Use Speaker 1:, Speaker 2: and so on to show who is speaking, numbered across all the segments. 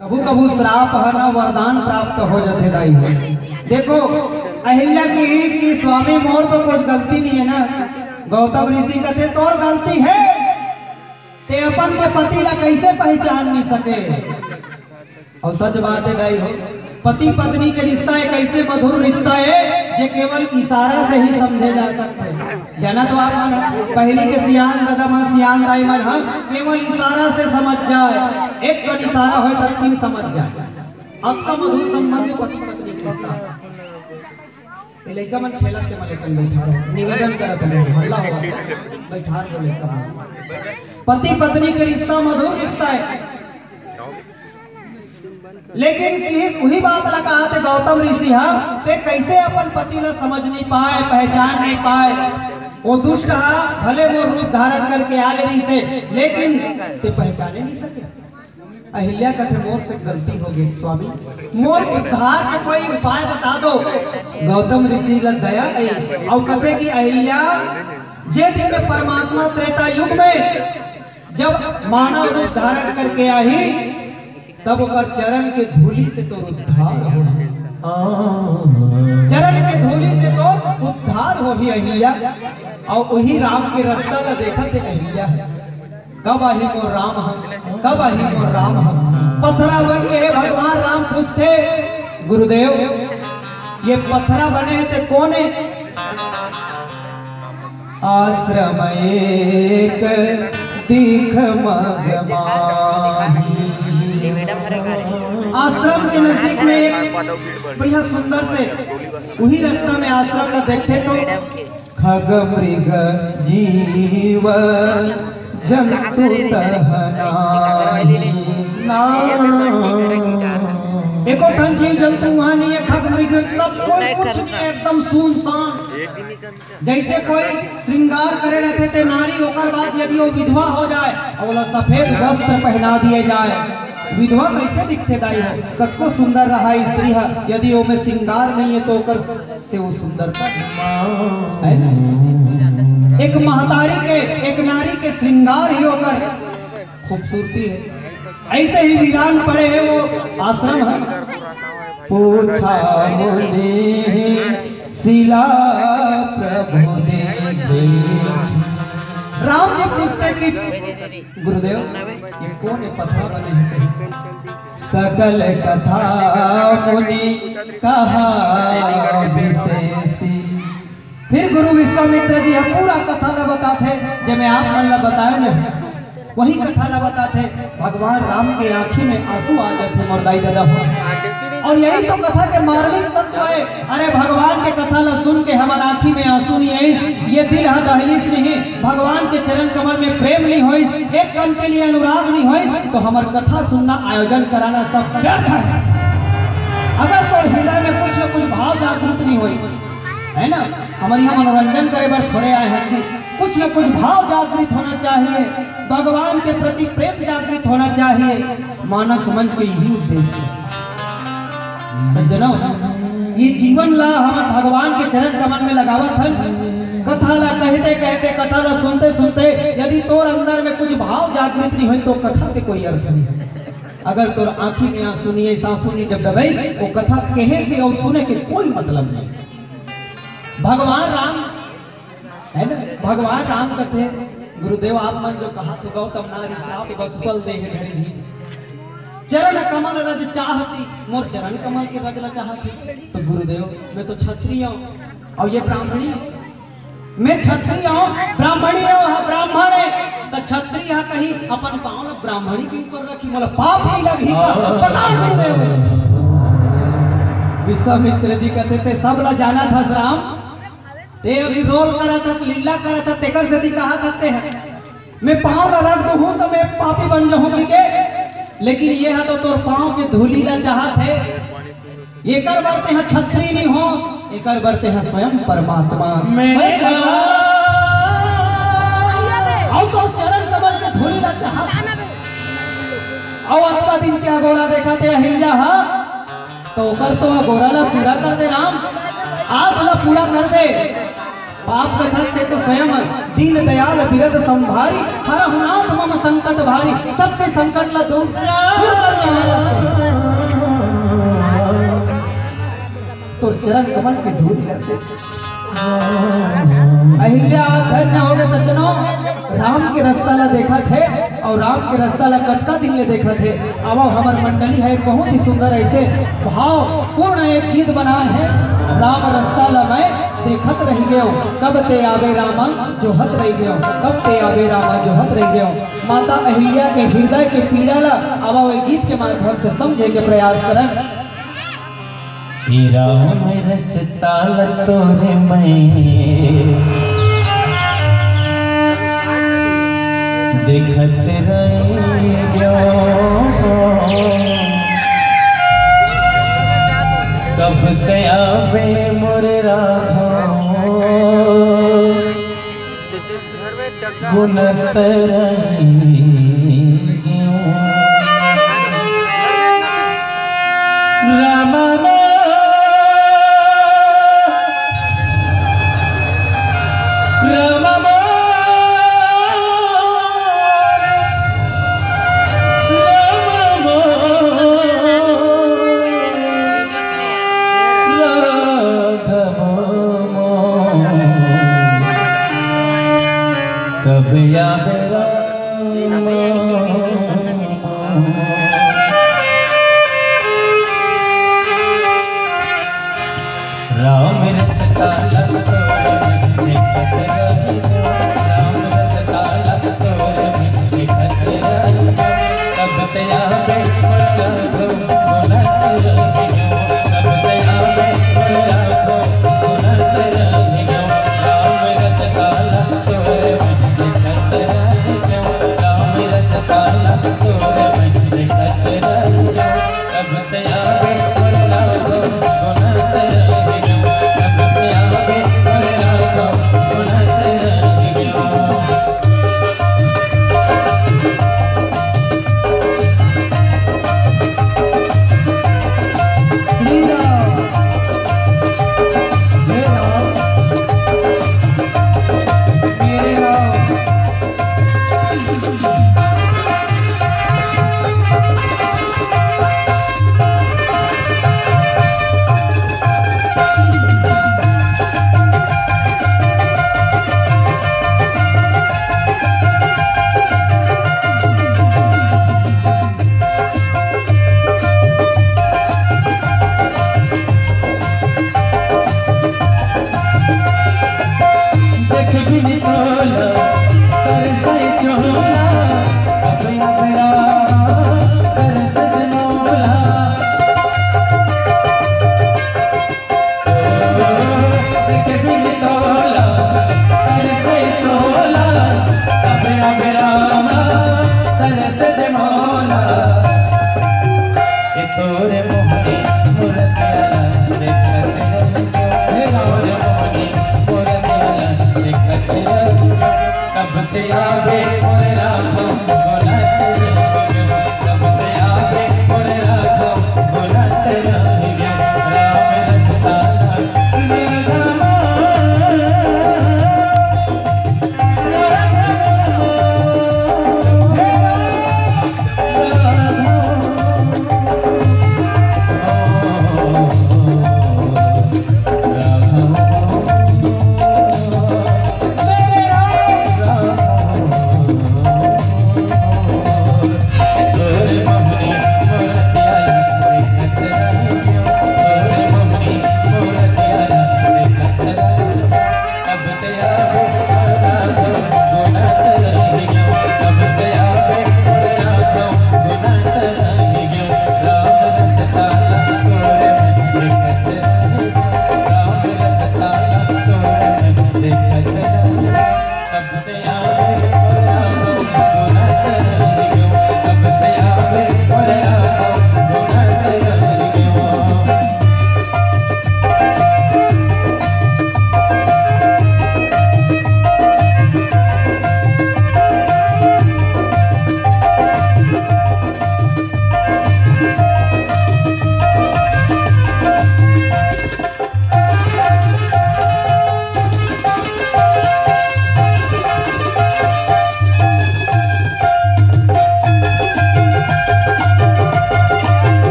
Speaker 1: कभू कभू श्राप है ना वरदान प्राप्त हो जाते दाई। देखो अहिल्या की स्वामी मोर तो कुछ गलती नहीं है ना। गौतम ऋषि कहते तो और गलती है ते अपन के पति ला कैसे पहचान नहीं सके। और सच बात है दाई हो, पति पत्नी के रिश्ता एक ऐसे मधुर रिश्ता है जो केवल इशारा से ही समझे जा सकते हैं। जाना तो आप मन पहली के सियान दादा मन सियान दाई मन हम केवल इशारा से समझ जाए, एक बार इशारा हो तो तीन समझ जाए। अब का मधुर संबंध पति पत्नी के रिश्ता लड़का मन खेला के मले कर बैठा निवेदन करत है हल्ला हो बैठा दे लड़का। पति पत्नी के रिश्ता मधुर रिश्ता है, लेकिन वही बात लगा थे गौतम ऋषि ते कैसे अपन पति ला समझ नहीं पाए, पहचान नहीं पाए। वो दुष्ट भले वो रूप धारण करके आ रही से, लेकिन ते पहचाने नहीं सके। अहिल्या कहते मोर से गलती हो गई स्वामी, मोर उद्धार का कोई उपाय बता दो। गौतम ऋषि लग गया और कहते कि अहिल्या जे दिन में परमात्मा त्रेता युग में जब मानव रूप धारण करके आई तब ओकर चरण के धूली से तो उद्धार हो, चरण के धूली से तो उद्धार हो ही अहिल्या। और वही राम के रास्ता का देखा थे अहिल्या, कब आही मोर राम हम, कब आही मोर राम हम। पत्थरा बन के भगवान राम पूछते गुरुदेव ये पत्थरा बने हैं ते कौन है। आश्रम एक दीख मगमाही, आश्रम के नजदीक में एक बढ़िया सुंदर से वही रास्ता में आश्रम का देखते तो खग मृग जीव जंतु एको ठन जीव जंतु वहाँ नहीं है, खग मृग सब कोई कुछ नहीं, एकदम सुनसान। जैसे कोई श्रृंगार करे रहते थे नारी, होकर बाद यदि वो विधवा हो जाए और सफेद वस्त्र पहना दिए जाए, विधवा कैसे दिखते दाई है। कतको सुंदर रहा स्त्री है, यदि वो में श्रृंगार नहीं है तो ओकर से वो सुंदरता है ना। एक महतारी के एक नारी के श्रृंगार ही होकर खूबसूरती है। ऐसे ही वीरान पड़े हैं वो आश्रम है। पूछा मुनि शिला प्रभु देखे, राम जी पूछते कि गुरुदेव ये कौन है पत्थर बने हैं। सकल कथा मुनि कहा विशेषी। फिर गुरु विश्वामित्र जी पूरा कथा ला बताते जब मैं आप मन ला बताए न वही कथा ला बताते। भगवान राम के आंखी में आंसू आ जाते मोरदाई दादा हो। और यही तो कथा के मार्मिक तत्व है। अरे भगवान के कथा ला सुन के हमारे आंखी में आंसू नहीं है, ये दिल है दहलीज नहीं, भगवान के चरण कमल में प्रेम नहीं हो, एक कण के लिए अनुराग नहीं हो, तो हमारी कथा सुनना आयोजन कराना सब व्यर्थ है। अगर तो हृदय में कुछ न कुछ भाव जागृत नहीं हुई है ना, हमारे यहाँ मनोरंजन करे बार थोड़े आए हैं, कुछ न कुछ भाव जागृत होना चाहिए, भगवान के प्रति प्रेम जागृत होना चाहिए। मानस मंच के यही उद्देश्य सज्जनों, ये जीवन ला हम भगवान के चरण कमल में लगावत है। कथा ला कहते कहते कथा ला सुनते सुनते यदि तोर अंदर में कुछ भाव जागृत नहीं हुई तो कथा के कोई अर्थ नहीं है। अगर तोर आंखी में आंसू नहीं सांसू नहीं डबडबाई वो कथा कहे के और सुने के कोई मतलब नहीं। भगवान राम है ना, भगवान राम कहते गुरुदेव आप मन जो कहा तो गौतम नारी साप बसुपल देह धरि धी, चरण कमल रज चाहती, मोर चरण कमल के रज चाहती। तो गुरुदेव मैं तो क्षत्रिय हूँ और ये ब्राह्मणी, मैं क्षत्रिय हूँ ब्राह्मणी हूँ, ब्राह्मण है तो क्षत्रिय है कहीं अपन पाँव ब्राह्मणी के ऊपर रखी, मतलब पाप नहीं लगी पता नहीं। विश्वामित्र जी कहते थे सब ला जाना था राम ते अभी रोल करा था लीला करा था तेकर से दी कहा करते हैं मैं पाँव न रख दूँ तो मैं पापी बन जाऊँ के, लेकिन ये है तो तोर पाँव के धूली ला चाहत है। एक बरते हैं छत्री नहीं हो, एक बरते हैं स्वयं परमात्मा और तो चरण कमल के धूली ला चाहत। और अगला दिन क्या गोरा देखा थे अहिल्या तो कर तो गोरा ला पूरा कर दे राम, आज ला पूरा कर दे। पाप कथा से तो स्वयं दीन दयाल बिरद संभारी, हर हुनाथ मम संकट भारी, सबके संकट ला दूर करने वाला चरण कमल की धूल करते। अहिल्या धन्य हो गए सज्जनों, राम के रास्ता ला देखा थे और राम के रास्ता ला कटका दिन ले देखा थे। अब हमार मंडली है बहुत ही सुंदर ऐसे भाव पूर्ण एक गीत बनाए हैं। राम रास्ता ला मैं देखत रह गयो, कब ते आवे रामा जोहत रह गयो, कब ते आवे रामा जोहत रह गयो। माता अहिल्या के हृदय के पीड़ा ला अब वो गीत के माध्यम से समझे के प्रयास करें।
Speaker 2: राम रसता तोरे मैं देखत रह गयो, कब तया वे मोर राघो गुनत रह गयो। रामा राम रसता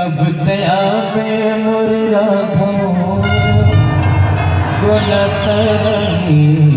Speaker 2: कब तया पे मोर राधो गुलत रही